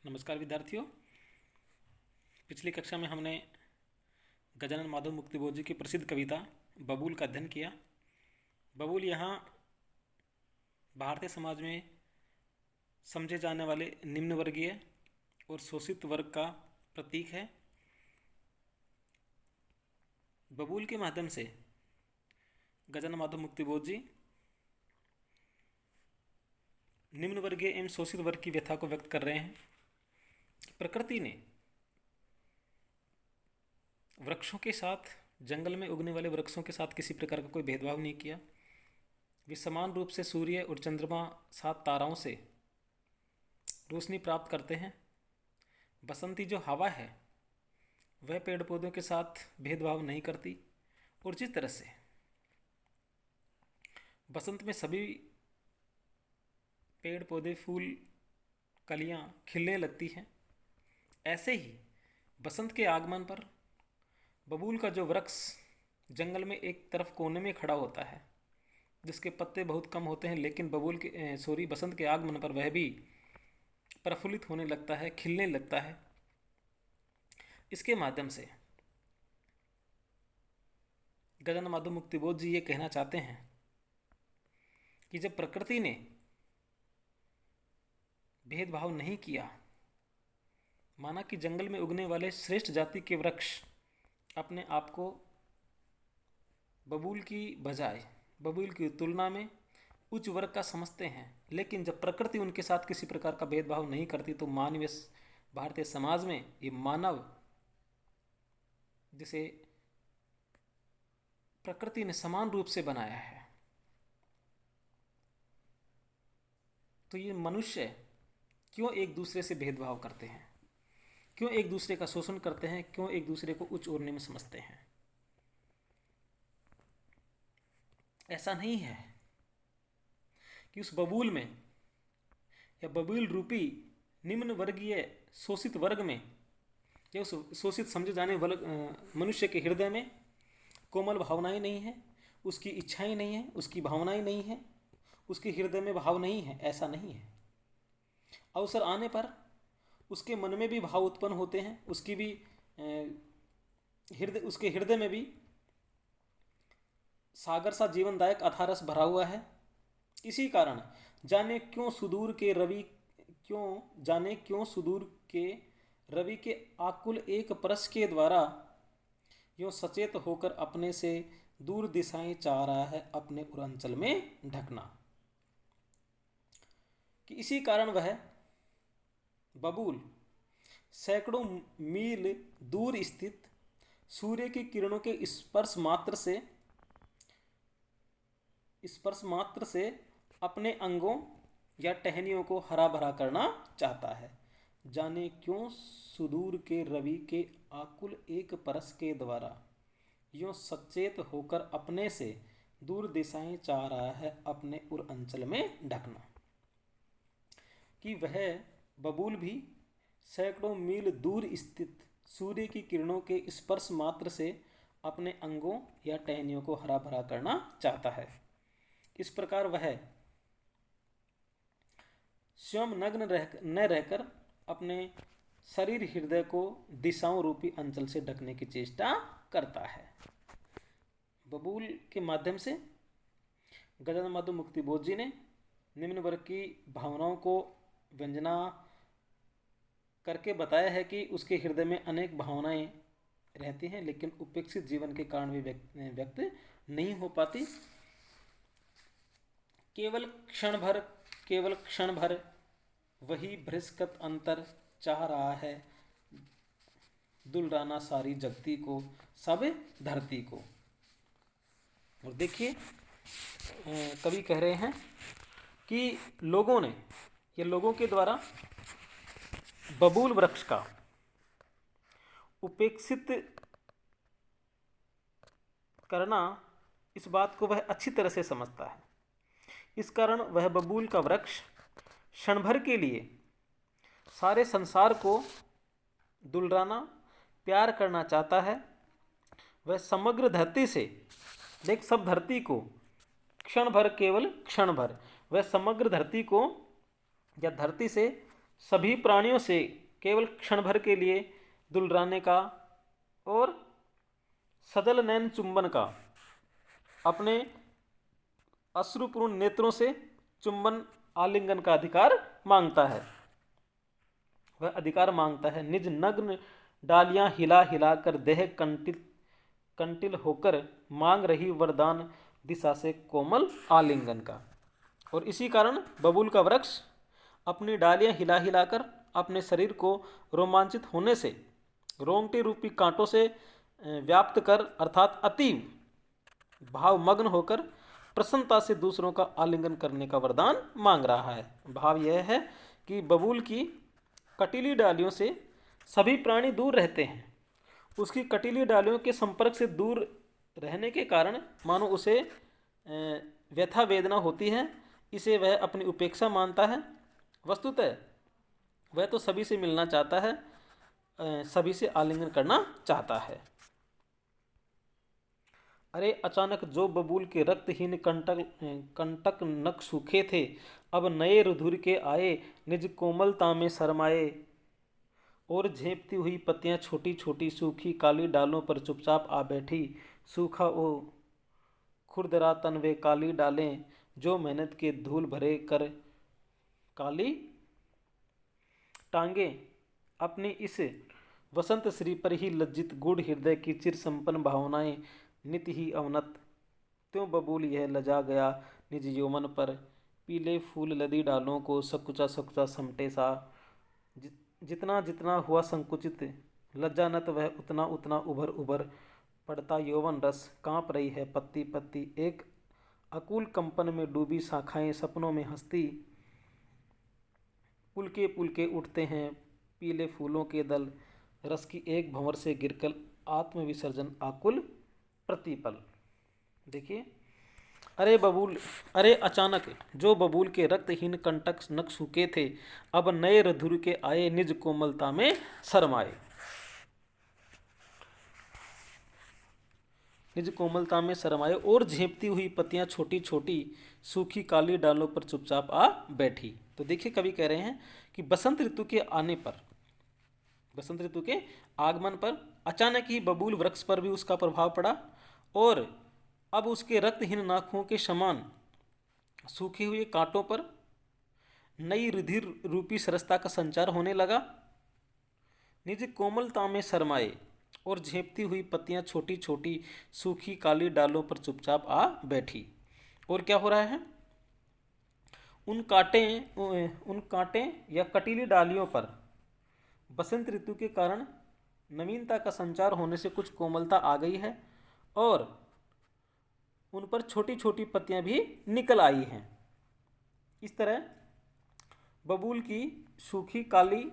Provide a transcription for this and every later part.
नमस्कार विद्यार्थियों। पिछली कक्षा में हमने गजानन माधव मुक्तिबोध जी की प्रसिद्ध कविता बबूल का अध्ययन किया। बबूल यहाँ भारतीय समाज में समझे जाने वाले निम्न वर्गीय और शोषित वर्ग का प्रतीक है। बबूल के माध्यम से गजानन माधव मुक्तिबोध जी निम्न वर्गीय एवं शोषित वर्ग की व्यथा को व्यक्त कर रहे हैं। प्रकृति ने वृक्षों के साथ, जंगल में उगने वाले वृक्षों के साथ किसी प्रकार का कोई भेदभाव नहीं किया। वे समान रूप से सूर्य और चंद्रमा, 7 ताराओं से रोशनी प्राप्त करते हैं। बसंती जो हवा है वह पेड़ पौधों के साथ भेदभाव नहीं करती, और जिस तरह से बसंत में सभी पेड़ पौधे, फूल, कलियां खिलने लगती हैं, ऐसे ही बसंत के आगमन पर बबूल का जो वृक्ष जंगल में एक तरफ कोने में खड़ा होता है, जिसके पत्ते बहुत कम होते हैं, लेकिन बसंत के आगमन पर वह भी प्रफुल्लित होने लगता है, खिलने लगता है। इसके माध्यम से गजानन माधव मुक्तिबोध जी ये कहना चाहते हैं कि जब प्रकृति ने भेदभाव नहीं किया, माना कि जंगल में उगने वाले श्रेष्ठ जाति के वृक्ष अपने आप को बबूल की बजाय, बबूल की तुलना में उच्च वर्ग का समझते हैं, लेकिन जब प्रकृति उनके साथ किसी प्रकार का भेदभाव नहीं करती तो मानवीय भारतीय समाज में ये मानव, जिसे प्रकृति ने समान रूप से बनाया है, तो ये मनुष्य क्यों एक दूसरे से भेदभाव करते हैं, क्यों एक दूसरे का शोषण करते हैं, क्यों एक दूसरे को उच्च और निम्न समझते हैं। ऐसा नहीं है कि उस बबूल में या बबूल रूपी निम्न वर्गीय शोषित वर्ग में या उस शोषित समझे जाने मनुष्य के हृदय में कोमल भावनाएं नहीं है, उसकी इच्छाएं नहीं है, उसकी भावनाएं नहीं है, उसके हृदय में भाव नहीं है। ऐसा नहीं है। अवसर आने पर उसके मन में भी भाव उत्पन्न होते हैं, उसकी भी उसके हृदय में भी सागर सा जीवनदायक अथारस भरा हुआ है। इसी कारण जाने क्यों सुदूर के रवि के आकुल एक परस के द्वारा यूँ सचेत होकर अपने से दूर दिशाएं चाह रहा है अपने उरंचल में ढकना। कि इसी कारण वह बबूल सैकड़ों मील दूर स्थित सूर्य की किरणों के स्पर्श मात्र से अपने अंगों या टहनियों को हरा भरा करना चाहता है। जाने क्यों सुदूर के रवि के आकुल एक परस के द्वारा यूँ सचेत होकर अपने से दूर दिशाएं चाह रहा है अपने उर अंचल में ढकना। कि वह बबूल भी सैकड़ों मील दूर स्थित सूर्य की किरणों के स्पर्श मात्र से अपने अंगों या टहनियों को हरा भरा करना चाहता है। इस प्रकार वह स्वयं नग्न न रहकर अपने शरीर हृदय को दिशाओं रूपी अंचल से ढकने की चेष्टा करता है। बबूल के माध्यम से गजानन माधव मुक्तिबोध जी ने निम्न वर्ग की भावनाओं को व्यंजना करके बताया है कि उसके हृदय में अनेक भावनाएं रहती हैं, लेकिन उपेक्षित जीवन के कारण भी व्यक्त नहीं हो पाती। केवल क्षण भर वही भ्रष्कत अंतर चाह रहा है दुलराना सारी जगती को, सब धरती को। और देखिए, कवि कह रहे हैं कि लोगों के द्वारा बबूल वृक्ष का उपेक्षित करना, इस बात को वह अच्छी तरह से समझता है। इस कारण वह बबूल का वृक्ष क्षण भर के लिए सारे संसार को दुलराना, प्यार करना चाहता है। वह समग्र धरती से, देख, सब धरती को क्षण भर, केवल क्षण भर, वह समग्र धरती को या धरती से सभी प्राणियों से केवल क्षण भर के लिए दुलराने का और सजल नयन चुंबन का, अपने अश्रुपूर्ण नेत्रों से चुंबन आलिंगन का अधिकार मांगता है। वह अधिकार मांगता है। निज नग्न डालियां हिला हिला कर देह कंटिल होकर मांग रही वरदान दिशा से कोमल आलिंगन का। और इसी कारण बबूल का वृक्ष अपनी डालियां हिला हिलाकर अपने शरीर को रोमांचित होने से, रोंगटे रूपी कांटों से व्याप्त कर अर्थात अतीव भावमग्न होकर प्रसन्नता से दूसरों का आलिंगन करने का वरदान मांग रहा है। भाव यह है कि बबूल की कटीली डालियों से सभी प्राणी दूर रहते हैं। उसकी कटीली डालियों के संपर्क से दूर रहने के कारण मानो उसे व्यथा वेदना होती है। इसे वह अपनी उपेक्षा मानता है। वस्तुतः वह तो सभी से मिलना चाहता है, सभी से आलिंगन करना चाहता है। अरे अचानक जो बबूल के रक्तहीन कंटक नख सूखे थे, अब नए रुधिर के आए निज कोमलता में शरमाए। और झेपती हुई पत्तियां छोटी छोटी सूखी काली डालों पर चुपचाप आ बैठी। सूखा ओ खुरदरा तन वे काली डालें, जो मेहनत के धूल भरे कर काली टांगे अपनी इस वसंत श्री पर ही लज्जित गूढ़ हृदय की चिर संपन्न भावनाएं नित ही अवनत। त्यों बबूल यह लजा गया निज यौवन पर, पीले फूल लदी डालों को सकुचा सकुचा समटे सा। जितना जितना हुआ संकुचित लज्जानत, वह उतना उतना उभर उभर पड़ता यौवन रस। कांप रही है पत्ती पत्ती, एक अकुल कंपन में डूबी शाखाएं सपनों में हंसती। पुलके पुलके उठते हैं पीले फूलों के दल, रस की एक भंवर से गिरकर आत्मविसर्जन आकुल प्रतिपल। देखिए, अरे अचानक जो बबूल के रक्तहीन कंटक नख सूखे थे, अब नए रुधिर के आए निज कोमलता में शरमाए। निज कोमलता में शरमाए और झेपती हुई पत्तियां छोटी छोटी सूखी काली डालों पर चुपचाप आ बैठी। तो देखिए, कवि कह रहे हैं कि बसंत ऋतु के आने पर, बसंत ऋतु के आगमन पर अचानक ही बबूल वृक्ष पर भी उसका प्रभाव पड़ा और अब उसके रक्तहीन नाखों के समान सूखे हुए कांटों पर नई रुधिर रूपी सरसता का संचार होने लगा। निज कोमलता में शरमाए और झेपती हुई पत्तियां छोटी छोटी सूखी काली डालों पर चुपचाप आ बैठी। और क्या हो रहा है, उन कांटे या कटीली डालियों पर बसंत ऋतु के कारण नवीनता का संचार होने से कुछ कोमलता आ गई है और उन पर छोटी छोटी पत्तियां भी निकल आई हैं। इस तरह बबूल की सूखी काली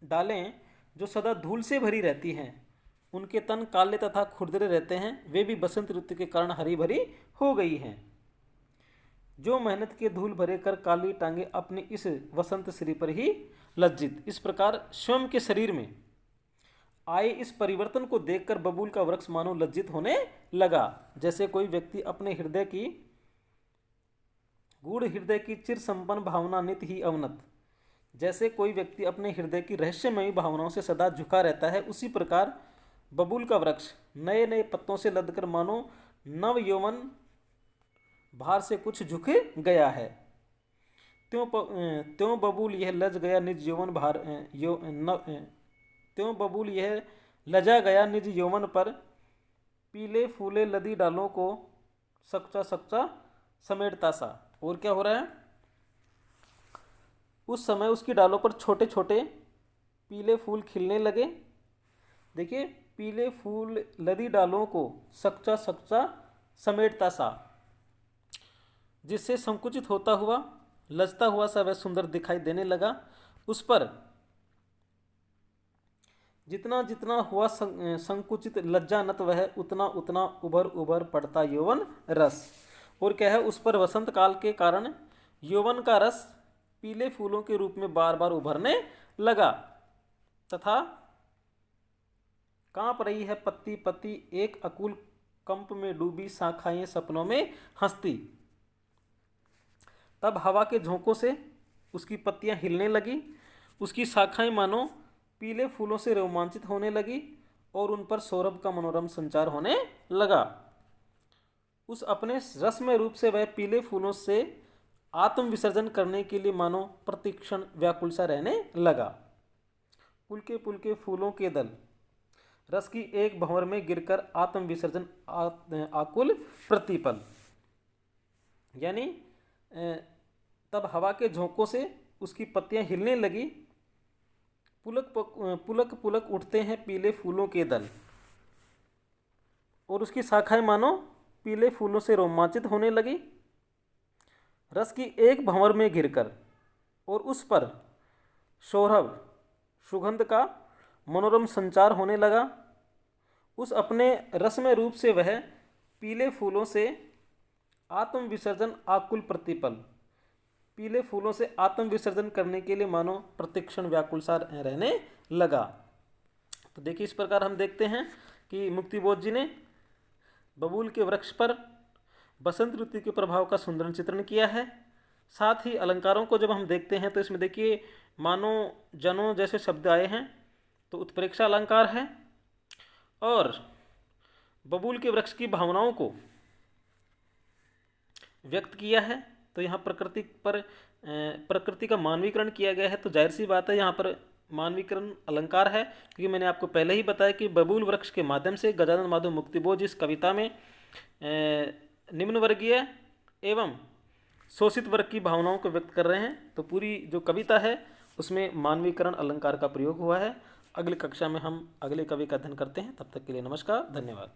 डालें जो सदा धूल से भरी रहती हैं, उनके तन काले तथा खुरदरे रहते हैं, वे भी बसंत ऋतु के कारण हरी भरी हो गई हैं। जो मेहनत के धूल भरे कर काली टांगे अपनी इस वसंत श्री पर ही लज्जित। इस प्रकार स्वयं के शरीर में आए इस परिवर्तन को देखकर बबूल का वृक्ष मानो लज्जित होने लगा, जैसे कोई व्यक्ति अपने हृदय की गूढ़ हृदय की चिर संपन्न भावना नित ही अवनत, जैसे कोई व्यक्ति अपने हृदय की रहस्यमयी भावनाओं से सदा झुका रहता है, उसी प्रकार बबूल का वृक्ष नए नए पत्तों से लदकर मानो नव यौवन भार से कुछ झुक गया है। त्यों बबूल यह लज गया निज यौवन भार त्यों बबूल यह लजा गया निज यौवन पर, पीले फूले लदी डालों को सच्चा सच्चा समेटता सा। और क्या हो रहा है, उस समय उसकी डालों पर छोटे छोटे पीले फूल खिलने लगे। देखिए, पीले फूल लदी डालों को सच्चा सच्चा समेटता सा, जिससे संकुचित होता हुआ लजता हुआ सा वह सुंदर दिखाई देने लगा। उस पर जितना जितना हुआ संकुचित लज्जानत, वह उतना उतना उभर उभर पड़ता यौवन रस। और क्या है, उस पर वसंत काल के कारण यौवन का रस पीले फूलों के रूप में बार बार उभरने लगा तथा कांप रही है पत्ती पत्ती, एक अकुल कंप में डूबी शाखाएं सपनों में हंसती। तब हवा के झोंकों से उसकी पत्तियां हिलने लगी उसकी शाखाएं मानो पीले फूलों से रोमांचित होने लगी और उन पर सौरभ का मनोरम संचार होने लगा। उस अपने रसमय रूप से वह पीले फूलों से आत्म विसर्जन करने के लिए मानो प्रतिक्षण व्याकुल सा रहने लगा। पुलके पुलके फूलों के दल रस की एक भंवर में गिरकर आत्म विसर्जन आकुल प्रतिपल, यानी तब हवा के झोंकों से उसकी पत्तियां हिलने लगी। पुलक पुलक उठते हैं पीले फूलों के दल और उसकी शाखाएं मानो पीले फूलों से रोमांचित होने लगी। रस की एक भंवर में गिरकर और उस पर सौरभ सुगंध का मनोरम संचार होने लगा। उस अपने रसमय रूप से वह पीले फूलों से आत्म विसर्जन आकुल प्रतिपल, पीले फूलों से आत्म विसर्जन करने के लिए मानो प्रतिक्षण व्याकुल सा रहने लगा। तो देखिए, इस प्रकार हम देखते हैं कि मुक्तिबोध जी ने बबूल के वृक्ष पर बसंत ऋतु के प्रभाव का सुंदर चित्रण किया है। साथ ही अलंकारों को जब हम देखते हैं तो इसमें देखिए मानो जनो जैसे शब्द आए हैं, तो उत्प्रेक्षा अलंकार है। और बबूल के वृक्ष की भावनाओं को व्यक्त किया है, तो यहाँ प्रकृति का मानवीकरण किया गया है। तो जाहिर सी बात है यहाँ पर मानवीकरण अलंकार है, क्योंकि मैंने आपको पहले ही बताया कि बबूल वृक्ष के माध्यम से गजानन माधव मुक्तिबोध इस कविता में निम्न वर्गीय एवं शोषित वर्ग की भावनाओं को व्यक्त कर रहे हैं। तो पूरी जो कविता है उसमें मानवीकरण अलंकार का प्रयोग हुआ है। अगली कक्षा में हम अगले कवि का अध्ययन करते हैं। तब तक के लिए नमस्कार, धन्यवाद।